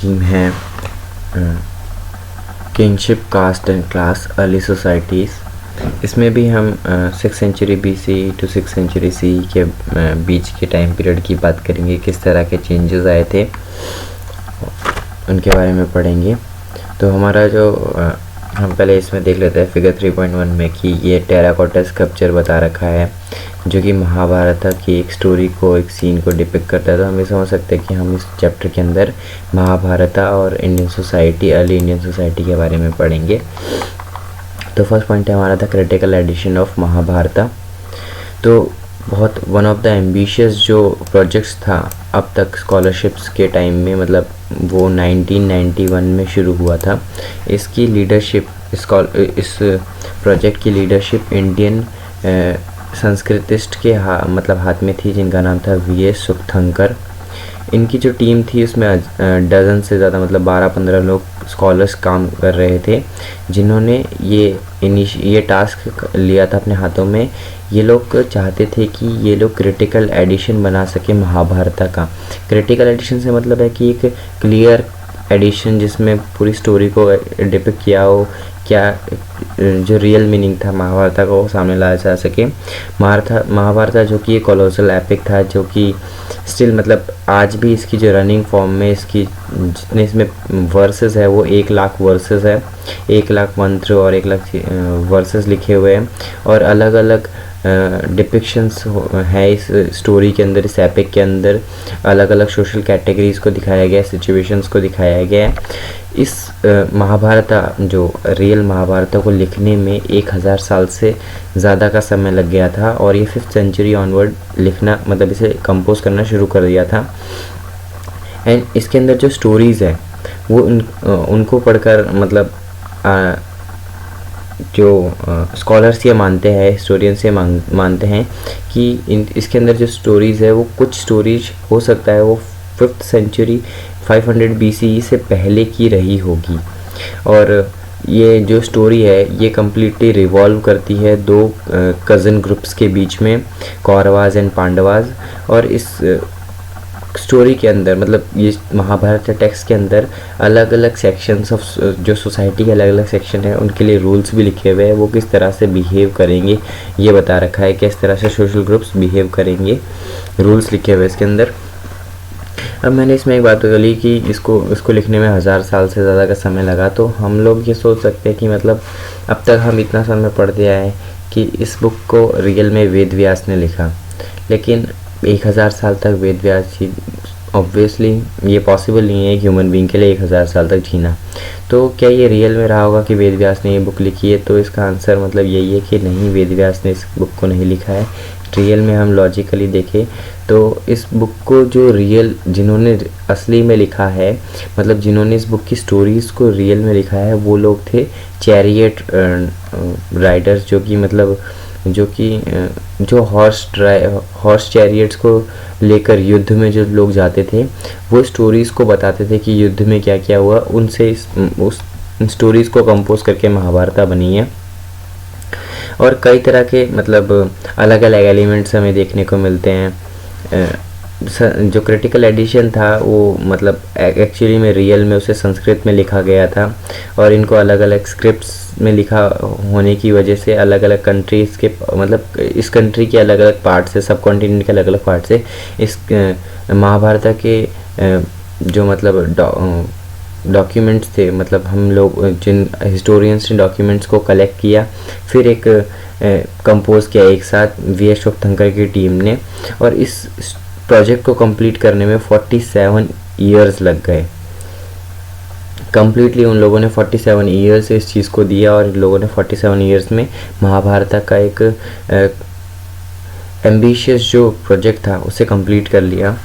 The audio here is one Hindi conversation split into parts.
थीम है kingship, caste and class, early societies. इसमें भी हम 6th century BC to 6th century CE के बीच के टाइम पीरियड की बात करेंगे, किस तरह के चेंजेस आए थे उनके बारे में पढ़ेंगे। तो हमारा जो हम पहले इसमें देख लेते हैं फिगर 3.1 में कि ये टेराकोटा स्कल्पचर बता रखा है जो कि महाभारत की एक स्टोरी को, एक सीन को डिपिक्ट करता है। तो हम ये समझ सकते हैं कि हम इस चैप्टर के अंदर महाभारत और Indian society, early Indian society के बारे में पढ़ेंगे। तो फर्स्ट पॉइंट है हमारा था क्रिटिकल एडिशन ऑफ महाभारत। तो बहुत वन ऑफ द एम्बिशियस जो प्रोजेक्ट्स था अब तक स्कॉलरशिप्स के टाइम में, मतलब वो 1991 में शुरू हुआ था। इसकी लीडरशिप, इस प्रोजेक्ट की लीडरशिप इंडियन संस्कृतिस्ट के हाथ में थी, जिनका नाम था VS सुक्थंकर। इनकी जो टीम थी उसमें डजन से ज़्यादा, मतलब 12-15 लोग स्कॉलर्स काम कर रहे थे, जिन्होंने ये टास्क लिया था अपने हाथों में। ये लोग चाहते थे कि ये लोग क्रिटिकल एडिशन बना सके महाभारत का। क्रिटिकल एडिशन से मतलब है कि एक क्लियर एडिशन जिसमें पूरी स्टोरी को डिपिक्ट किया हो, क्या जो रियल मीनिंग था महाभारत का वो सामने लाया जा सके। महाभारत जो कि एक कोलोसल एपिक था, जो कि स्टिल मतलब आज भी इसकी जो रनिंग फॉर्म में इसकी जितने इसमें वर्सेस है वो 1 लाख वर्सेस है, 1 लाख मंत्र और 1 लाख वर्सेस लिखे हुए हैं। और अलग अलग डिपिक्शंस है इस स्टोरी के अंदर, इस एपिक के अंदर अलग अलग सोशल कैटेगरीज़ को दिखाया गया है, सिचुएशंस को दिखाया गया है। इस महाभारत, जो रियल महाभारत को लिखने में 1000 साल से ज़्यादा का समय लग गया था, और ये 5th सेंचुरी ऑनवर्ड लिखना, मतलब इसे कंपोज करना शुरू कर दिया था। एंड इसके अंदर जो स्टोरीज़ है वो उनको पढ़कर, मतलब जो स्कॉलर्स ये मानते हैं, हिस्टोरियंस ये मानते हैं कि इसके अंदर जो स्टोरीज़ है वो कुछ स्टोरीज हो सकता है वो 5th सेंचुरी 500 BCE से पहले की रही होगी। और ये जो स्टोरी है ये कम्प्लीटली रिवॉल्व करती है 2 कज़न ग्रुप्स के बीच में, कौरवाज एंड पांडवाज। और इस स्टोरी के अंदर, मतलब ये महाभारत टेक्स्ट के अंदर अलग अलग सेक्शंस ऑफ जो सोसाइटी के अलग अलग सेक्शन है उनके लिए रूल्स भी लिखे हुए हैं, वो किस तरह से बिहेव करेंगे ये बता रखा है, किस तरह से सोशल ग्रुप्स बिहेव करेंगे, रूल्स लिखे हुए इसके अंदर। अब मैंने इसमें एक बात बोली कि इसको लिखने में 1000 साल से ज़्यादा का समय लगा। तो हम लोग ये सोच सकते हैं कि मतलब अब तक हम इतना समय पढ़ दिया है कि इस बुक को रियल में वेद व्यास ने लिखा, लेकिन 1000 साल तक वेद व्यास जी, ऑब्वियसली ये पॉसिबल नहीं है ह्यूमन बीइंग के लिए 1000 साल तक जीना। तो क्या ये रियल में रहा होगा कि वेद व्यास ने ये बुक लिखी है? तो इसका आंसर मतलब यही है कि नहीं, वेद व्यास ने इस बुक को नहीं लिखा है। रियल में हम लॉजिकली देखें तो इस बुक को जो जिन्होंने असली में लिखा है, मतलब जिन्होंने इस बुक की स्टोरीज़ को रियल में लिखा है, वो लोग थे चैरियट राइडर्स, जो हॉर्स चैरियट्स को लेकर युद्ध में जो लोग जाते थे, वो स्टोरीज़ को बताते थे कि युद्ध में क्या क्या हुआ। उनसे उस स्टोरीज़ को कंपोज करके महाभारत बनी है। और कई तरह के मतलब अलग अलग एलिमेंट्स हमें देखने को मिलते हैं। जो क्रिटिकल एडिशन था वो मतलब एक्चुअली में रियल में उसे संस्कृत में लिखा गया था, और इनको अलग अलग स्क्रिप्ट्स में लिखा होने की वजह से अलग अलग कंट्रीज़ के, मतलब इस कंट्री के अलग अलग पार्ट से, सब कॉन्टिनेंट के अलग अलग पार्ट से इस महाभारत के जो मतलब डॉक्यूमेंट्स थे, मतलब हम लोग जिन हिस्टोरियंस ने डॉक्यूमेंट्स को कलेक्ट किया, फिर एक कंपोज किया एक साथ VS सुक्थंकर की टीम ने। और इस प्रोजेक्ट को कंप्लीट करने में 47 ईयर्स लग गए। कम्प्लीटली उन लोगों ने 47 ईयर्स इस चीज़ को दिया, और इन लोगों ने 47 ईयर्स में महाभारत का एक एम्बिशियस जो प्रोजेक्ट था उसे कंप्लीट कर लिया।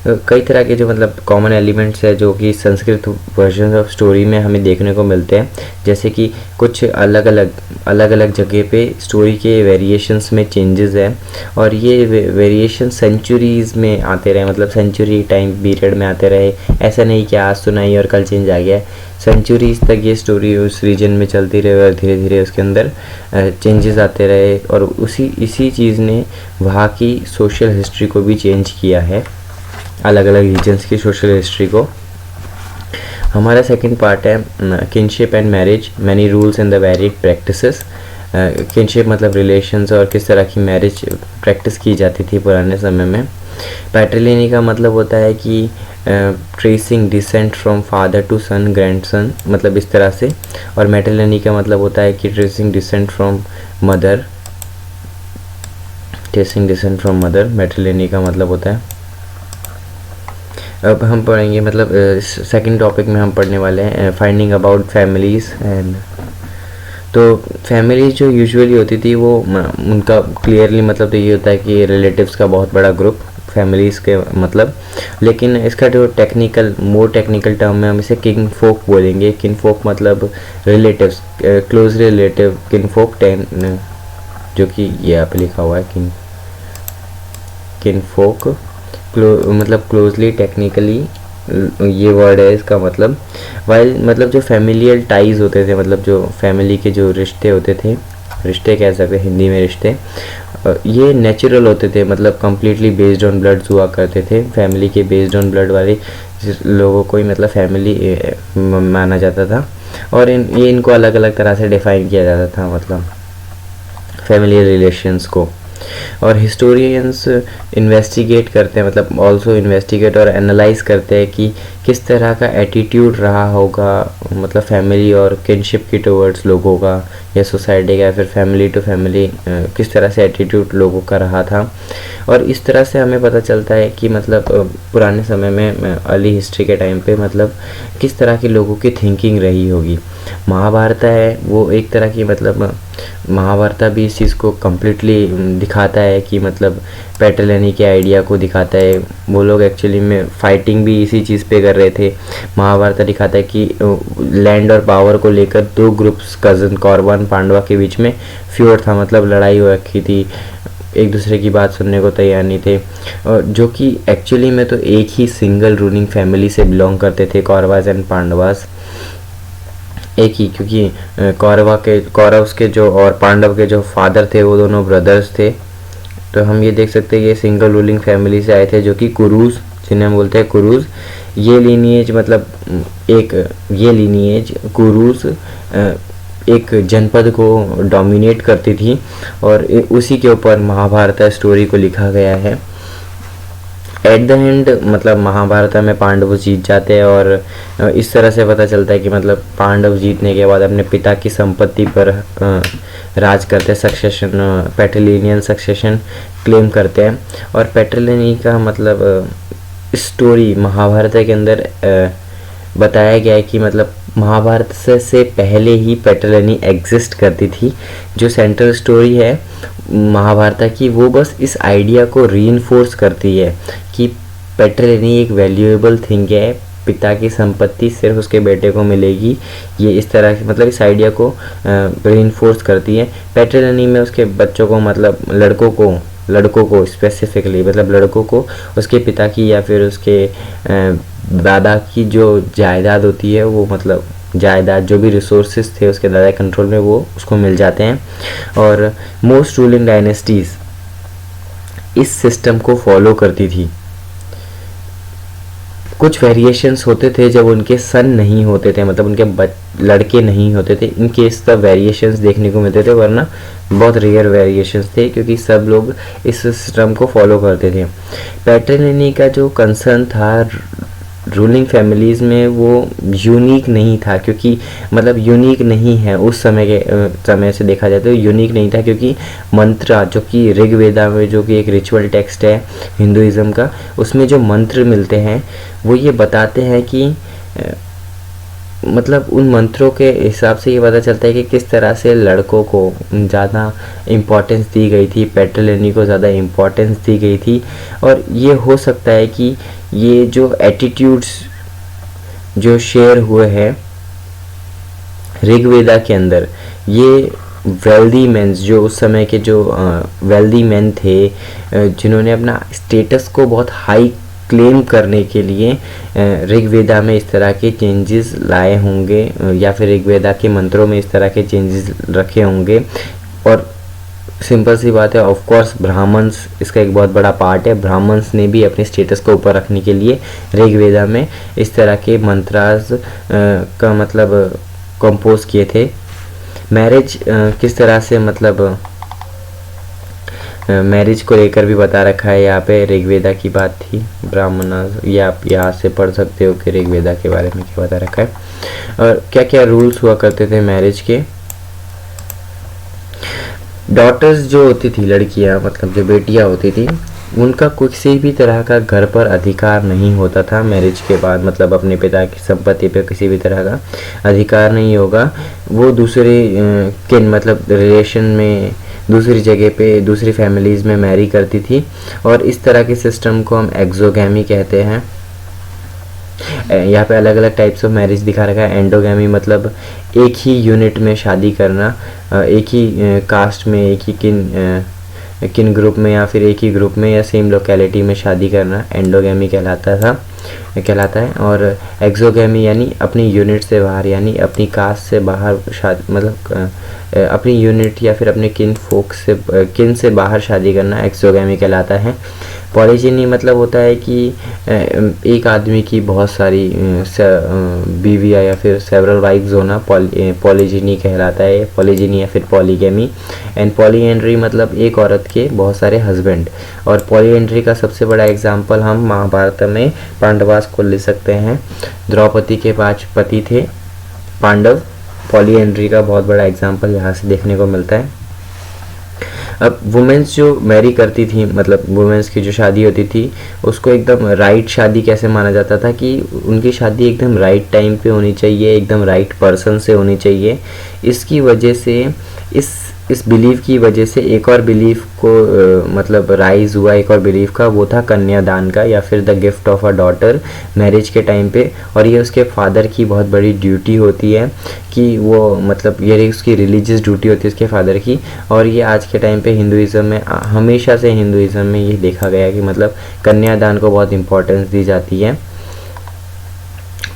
कई तरह के जो मतलब कॉमन एलिमेंट्स है जो कि संस्कृत वर्जन ऑफ स्टोरी में हमें देखने को मिलते हैं, जैसे कि कुछ अलग अलग जगह पे स्टोरी के वेरिएशंस में चेंजेस है, और ये वेरिएशन सेंचुरीज़ में आते रहे, मतलब सेंचुरी टाइम पीरियड में आते रहे। ऐसा नहीं कि आज सुनाई और कल चेंज आ गया, सेंचुरीज़ तक ये स्टोरी उस रीजन में चलती रही और धीरे धीरे उसके अंदर चेंजेस आते रहे। और इसी चीज़ ने वहाँ की सोशल हिस्ट्री को भी चेंज किया है, अलग अलग रीजन्स की सोशल हिस्ट्री को। हमारा सेकंड पार्ट है kinship and marriage, many rules and the varied practices. Kinship मतलब रिलेशंस और किस तरह की मैरिज प्रैक्टिस की जाती थी पुराने समय में। पैट्रिलिनी का मतलब होता है कि tracing descent from father to son grandson, मतलब इस तरह से। और मैट्रिलिनी का मतलब होता है कि tracing descent from mother, tracing descent from mother matriliny का मतलब होता है। अब हम पढ़ेंगे मतलब सेकंड टॉपिक में हम पढ़ने वाले हैं फाइंडिंग अबाउट फैमिलीज़ एंड। तो फैमिली जो यूजुअली होती थी वो उनका क्लियरली मतलब तो ये होता है कि रिलेटिव्स का बहुत बड़ा ग्रुप, फैमिलीज़ के मतलब। लेकिन इसका जो मोर टेक्निकल टर्म में हम इसे किन फोक बोलेंगे। किन फोक मतलब रिलेटिव्स, क्लोज रिलेटिव किन फोक, जो कि ये यहाँ पे लिखा हुआ है किन फोक मतलब क्लोजली टेक्निकली ये वर्ड है इसका मतलब। वाइल मतलब जो फैमिलियल टाइज होते थे, मतलब जो फैमिली के जो रिश्ते होते थे, रिश्ते कह सकते हैं हिंदी में रिश्ते, ये नेचुरल होते थे, मतलब कम्प्लीटली बेस्ड ऑन ब्लड हुआ करते थे। फैमिली के बेस्ड ऑन ब्लड वाले लोगों को ही मतलब फैमिली माना जाता था। और ये इनको अलग अलग तरह से डिफाइन किया जाता था, मतलब फैमिली रिलेशंस को। और हिस्टोरियंस इन्वेस्टिगेट करते हैं, मतलब ऑल्सो इन्वेस्टिगेट और एनालाइज करते हैं कि किस तरह का एटीट्यूड रहा होगा, मतलब फैमिली और किनशिप की टुवर्ड्स लोगों का या सोसाइटी का, या फिर फैमिली टू फैमिली किस तरह से एटीट्यूड लोगों का रहा था। और इस तरह से हमें पता चलता है कि मतलब पुराने समय में अर्ली हिस्ट्री के टाइम पे मतलब किस तरह की लोगों की थिंकिंग रही होगी। महाभारत है वो एक तरह की मतलब महाभारत भी इस चीज़ को कम्प्लीटली दिखाता है कि मतलब पैट्रिलिनी के आइडिया को दिखाता है। वो लोग एक्चुअली में फाइटिंग भी इसी चीज़ पे कर रहे थे। महाभारत दिखाता है कि लैंड और पावर को लेकर दो ग्रुप्स कज़न कौरव पांडवा के बीच में फ्यूड था, मतलब लड़ाई हो रखी थी, एक दूसरे की बात सुनने को तैयार नहीं थे। और जो कि एक्चुअली में तो एक ही सिंगल रूलिंग फैमिली से बिलोंग करते थे, कौरवास एंड पांडवास एक ही, क्योंकि कौरव के जो और पांडव के जो फादर थे वो दोनों ब्रदर्स थे। तो हम ये देख सकते हैं कि सिंगल रूलिंग फैमिली से आए थे, जो कि कुरुज, जिन्हें हम बोलते हैं कुरुज। ये लीनिएज मतलब ये लीनिएज कुरुज एक जनपद को डोमिनेट करती थी और उसी के ऊपर महाभारत स्टोरी को लिखा गया है। एट द एंड मतलब महाभारत में पांडव जीत जाते हैं और इस तरह से पता चलता है कि मतलब पांडव जीतने के बाद अपने पिता की संपत्ति पर राज करते हैं, सक्सेशन पैट्रिलिनियन सक्सेशन क्लेम करते हैं। और पैट्रिलिनी का मतलब स्टोरी महाभारत के अंदर बताया गया है कि मतलब महाभारत से पहले ही पैट्रिलिनी एग्जिस्ट करती थी। जो सेंट्रल स्टोरी है महाभारत की वो बस इस आइडिया को रीइंफोर्स करती है कि पैट्रिलिनी एक वैल्यूएबल थिंग है, पिता की संपत्ति सिर्फ उसके बेटे को मिलेगी। ये इस तरह की मतलब इस आइडिया को रीइंफोर्स करती है। पैट्रिलिनी में उसके बच्चों को मतलब लड़कों को स्पेसिफिकली मतलब लड़कों को उसके पिता की या फिर उसके दादा की जो जायदाद होती है वो मतलब जायदाद जो भी रिसोर्सेज थे उसके दादा कंट्रोल में वो उसको मिल जाते हैं। और मोस्ट रूलिंग डायनेस्टीज इस सिस्टम को फॉलो करती थी। कुछ वेरिएशंस होते थे जब उनके सन नहीं होते थे, मतलब उनके लड़के नहीं होते थे, इनके इस सब वेरिएशंस देखने को मिलते थे, वरना बहुत रेयर वेरिएशंस थे क्योंकि सब लोग इस सिस्टम को फॉलो करते थे। पैट्रिलिनी का जो कंसर्न था रूलिंग फैमिलीज़ में वो यूनिक नहीं था, क्योंकि मतलब यूनिक नहीं है उस समय से देखा जाए तो यूनिक नहीं था, क्योंकि मंत्र जो कि ऋग्वेदा में जो कि एक रिचुअल टेक्स्ट है हिंदुइज्म का, उसमें जो मंत्र मिलते हैं वो ये बताते हैं कि मतलब उन मंत्रों के हिसाब से ये पता चलता है कि किस तरह से लड़कों को ज़्यादा इम्पोर्टेंस दी गई थी, पैट्रिलिनी को ज़्यादा इम्पोर्टेंस दी गई थी। और ये हो सकता है कि ये जो एटीट्यूड्स जो शेयर हुए हैं ऋग्वेदा के अंदर, ये वेल्दी मेंस जो उस समय के जो वेल्दी मेन थे जिन्होंने अपना स्टेटस को बहुत हाई क्लेम करने के लिए ऋग्वेदा में इस तरह के चेंजेस लाए होंगे या फिर ऋग्वेदा के मंत्रों में इस तरह के चेंजेस रखे होंगे। और सिंपल सी बात है, ऑफ कोर्स ब्राह्मण्स इसका एक बहुत बड़ा पार्ट है। ब्राह्मण्स ने भी अपने स्टेटस को ऊपर रखने के लिए ऋग्वेदा में इस तरह के मंत्रास का मतलब कंपोज किए थे। मैरिज किस तरह से मतलब मैरिज को लेकर भी बता रखा है यहाँ पे। ऋग्वेदा की बात थी, ब्राह्मण, ये आप यहाँ से पढ़ सकते हो कि ऋग्वेदा के बारे में क्या बता रखा है और क्या क्या रूल्स हुआ करते थे मैरिज के। डॉटर्स जो होती थी, लड़कियाँ मतलब जो बेटियाँ होती थी, उनका किसी भी तरह का घर पर अधिकार नहीं होता था मैरिज के बाद। मतलब अपने पिता की संपत्ति पे किसी भी तरह का अधिकार नहीं होगा। वो दूसरे किन मतलब रिलेशन में दूसरी जगह पे दूसरी फैमिलीज़ में मैरी करती थी और इस तरह के सिस्टम को हम एक्सोगैमी कहते हैं। यहाँ पे अलग अलग टाइप्स ऑफ मैरिज दिखा रखा है। एंडोगैमी मतलब एक ही यूनिट में शादी करना, एक ही कास्ट में, एक ही किन ग्रुप में या फिर एक ही ग्रुप में या सेम लोकेलिटी में शादी करना एंडोगैमी कहलाता है। और एक्सोगैमी यानी अपनी यूनिट से बाहर, यानी अपनी कास्ट से बाहर शादी, मतलब अपनी यूनिट या फिर अपने किन से बाहर शादी करना एक्सोगैमी कहलाता है। पॉलीजिनी मतलब होता है कि एक आदमी की बहुत सारी बीवियाँ या फिर सेवरल वाइफ्स होना पॉलीजिनी कहलाता है, पॉलीजिनी या फिर पॉलीगैमी। एंड पॉलीएंड्री मतलब एक औरत के बहुत सारे हस्बैंड। और पॉलीएंड्री का सबसे बड़ा एग्जाम्पल हम महाभारत में पांडवास को ले सकते हैं। द्रौपदी के 5 पति थे पांडव। पॉलीएंड्री का बहुत बड़ा एग्जाम्पल यहाँ से देखने को मिलता है। अब वुमेन्स जो मैरी करती थी, मतलब वुमेन्स की जो शादी होती थी, उसको एकदम राइट शादी कैसे माना जाता था कि उनकी शादी एकदम राइट टाइम पे होनी चाहिए, एकदम राइट पर्सन से होनी चाहिए। इसकी वजह से इस बिलीव की वजह से एक और बिलीव को मतलब राइज हुआ, एक और बिलीव का, वो था कन्यादान का या फिर the gift of a daughter marriage के टाइम पे। और ये उसके फादर की बहुत बड़ी ड्यूटी होती है कि वो मतलब ये उसकी रिलीजियस ड्यूटी होती है उसके फादर की। और ये आज के टाइम पे हिंदुइज़्म में हमेशा से हिंदुइज़्म में ये देखा गया कि मतलब कन्यादान को बहुत इम्पोर्टेंस दी जाती है।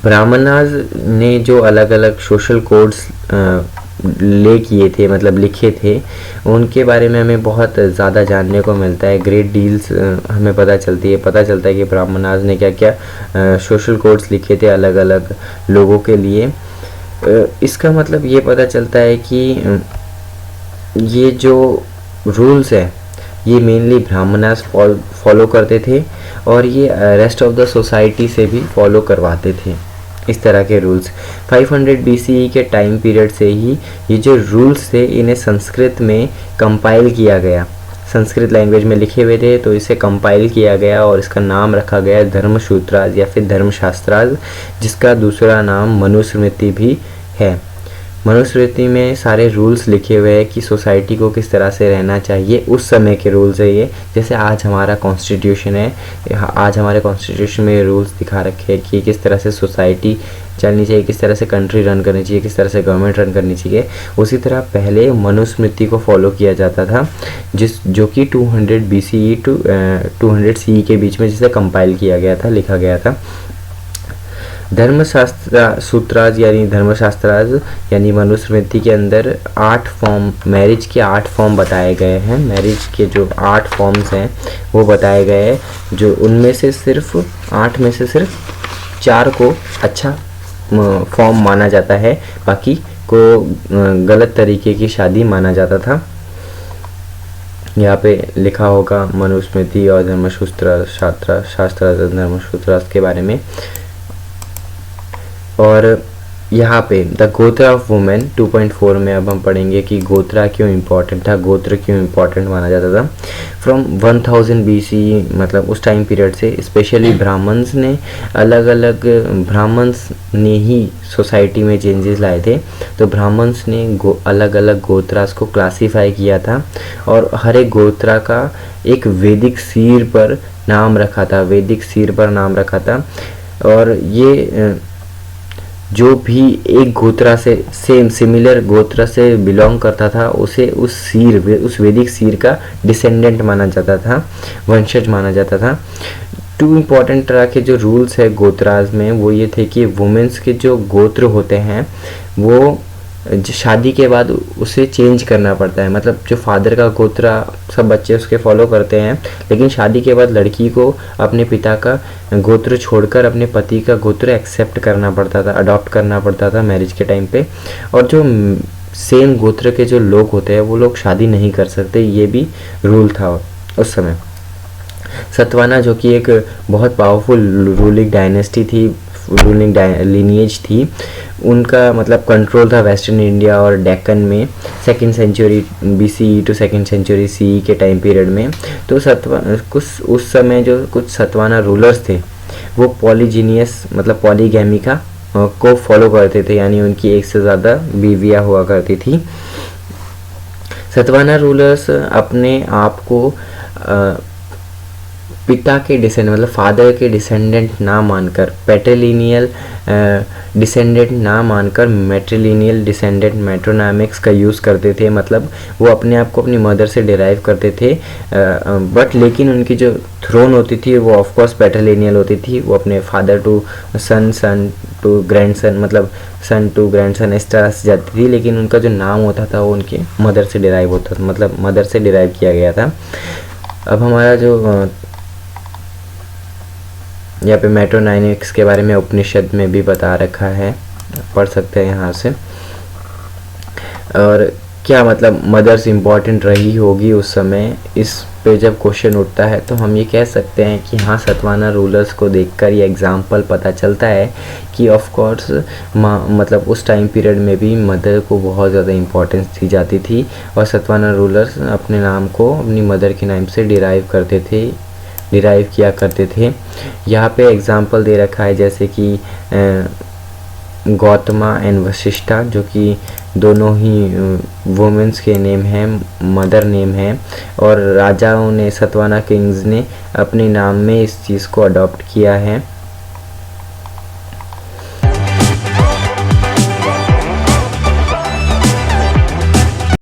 ब्राह्मणाज ने जो अलग अलग सोशल कोड्स किए थे, मतलब लिखे थे, उनके बारे में हमें बहुत ज़्यादा जानने को मिलता है। ग्रेट डील्स हमें पता चलता है कि ब्राह्मणाज ने क्या क्या सोशल कोड्स लिखे थे अलग अलग लोगों के लिए। इसका मतलब ये पता चलता है कि ये जो रूल्स है ये मेनली ब्राह्मणाज फॉलो करते थे और ये रेस्ट ऑफ द सोसाइटी से भी फॉलो करवाते थे इस तरह के रूल्स। 500 BCE के टाइम पीरियड से ही ये जो रूल्स थे इन्हें संस्कृत में कंपाइल किया गया, संस्कृत लैंग्वेज में लिखे हुए थे, तो इसे कंपाइल किया गया और इसका नाम रखा गया धर्मसूत्राज या फिर धर्मशास्त्राज, जिसका दूसरा नाम मनुस्मृति भी है। मनुस्मृति में सारे रूल्स लिखे हुए हैं कि सोसाइटी को किस तरह से रहना चाहिए, उस समय के रूल्स है ये। जैसे आज हमारा कॉन्स्टिट्यूशन है, आज हमारे कॉन्स्टिट्यूशन में रूल्स दिखा रखे हैं कि किस तरह से सोसाइटी चलनी चाहिए, किस तरह से कंट्री रन करनी चाहिए, किस तरह से गवर्नमेंट रन करनी चाहिए। उसी तरह पहले मनुस्मृति को फॉलो किया जाता था जो कि 200 BCE टू 200 CE के बीच में जिसे कंपाइल किया गया था, लिखा गया था। सूत्राज यानी धर्मशास्त्राज यानी मनुस्मृति के अंदर 8 फॉर्म, मैरिज के 8 फॉर्म बताए गए हैं। मैरिज के जो 8 फॉर्म्स हैं वो बताए गए हैं, जो उनमें से सिर्फ 8 में से सिर्फ 4 को अच्छा फॉर्म माना जाता है, बाकी को गलत तरीके की शादी माना जाता था। यहाँ पे लिखा होगा मनुस्मृति और धर्मसूत्राज के बारे में। और यहाँ पे द गोत्र ऑफ वुमेन 2.4 में अब हम पढ़ेंगे कि गोत्रा क्यों इम्पोर्टेंट था, गोत्र क्यों इम्पोर्टेंट माना जाता था। फ्रॉम 1000 BCE मतलब उस टाइम पीरियड से स्पेशली ब्राह्मण्स ने ही सोसाइटी में चेंजेस लाए थे। तो ब्राह्मण्स ने अलग अलग गोत्रास को क्लासीफाई किया था और हर एक गोत्रा का एक वैदिक सिर पर नाम रखा था। और ये जो भी एक गोत्रा से सिमिलर गोत्रा से बिलोंग करता था उसे उस वैदिक सिर का डिसेंडेंट माना जाता था, वंशज माना जाता था। 2 इम्पॉर्टेंट तरह के जो रूल्स है गोत्राज में वो ये थे कि वुमेन्स के जो गोत्र होते हैं वो शादी के बाद उसे चेंज करना पड़ता है, मतलब जो फादर का गोत्र सब बच्चे उसके फॉलो करते हैं, लेकिन शादी के बाद लड़की को अपने पिता का गोत्र छोड़कर अपने पति का गोत्र एक्सेप्ट करना पड़ता था, अडॉप्ट करना पड़ता था मैरिज के टाइम पे। और जो सेम गोत्र के जो लोग होते हैं वो लोग शादी नहीं कर सकते, ये भी रूल था उस समय। सतवाना जो कि एक बहुत पावरफुल रूलिंग डायनेस्टी थी, रूलिंग लिनिएज थी, उनका मतलब कंट्रोल था वेस्टर्न इंडिया और डेक्कन में second century BCE to second century CE के टाइम पीरियड में। तो कुछ उस समय जो कुछ सतवाना रूलर्स थे वो पॉलीजीनियस मतलब पॉलीगैमी का को फॉलो करते थे, यानी उनकी एक से ज़्यादा बीवियाँ हुआ करती थी। सतवाना रूलर्स अपने आप को पिता के डिसेंडेंट मतलब फादर के डिसेंडेंट ना मानकर, पैट्रिलिनियल डिसेंडेंट ना मानकर मैट्रिलिनियल डिसेंडेंट मैट्रोनॉमिक्स का यूज़ करते थे। मतलब वो अपने आप को अपनी मदर से डिराइव करते थे, बट लेकिन उनकी जो थ्रोन होती थी वो ऑफ कोर्स पैट्रिलिनियल होती थी। वो अपने father to son, son to grandson, मतलब सन टू ग्रैंडसन इस तरह से जाती थी, लेकिन उनका जो नाम होता था वो उनके मदर से डिराइव होता था, मतलब मदर से डिराइव किया गया था। अब हमारा जो यहाँ पे मैट्रोनाइमिक्स के बारे में उपनिषद में भी बता रखा है, पढ़ सकते हैं यहाँ से। और क्या मतलब मदर्स इम्पॉर्टेंट रही होगी उस समय, इस पे जब क्वेश्चन उठता है तो हम ये कह सकते हैं कि हाँ, सतवाना रूलर्स को देखकर ये एग्जाम्पल पता चलता है कि ऑफ कोर्स मतलब उस टाइम पीरियड में भी मदर को बहुत ज़्यादा इम्पोर्टेंस दी जाती थी, और सतवाना रूलर्स अपने नाम को अपनी मदर के नाम से डिराइव किया करते थे। यहाँ पे एग्जाम्पल दे रखा है जैसे कि गौतमा एंड वशिष्ठा, जो कि दोनों ही वुमेंस के नेम हैं, मदर नेम है, और राजाओं ने, सतवाना किंग्स ने अपने नाम में इस चीज़ को अडॉप्ट किया है।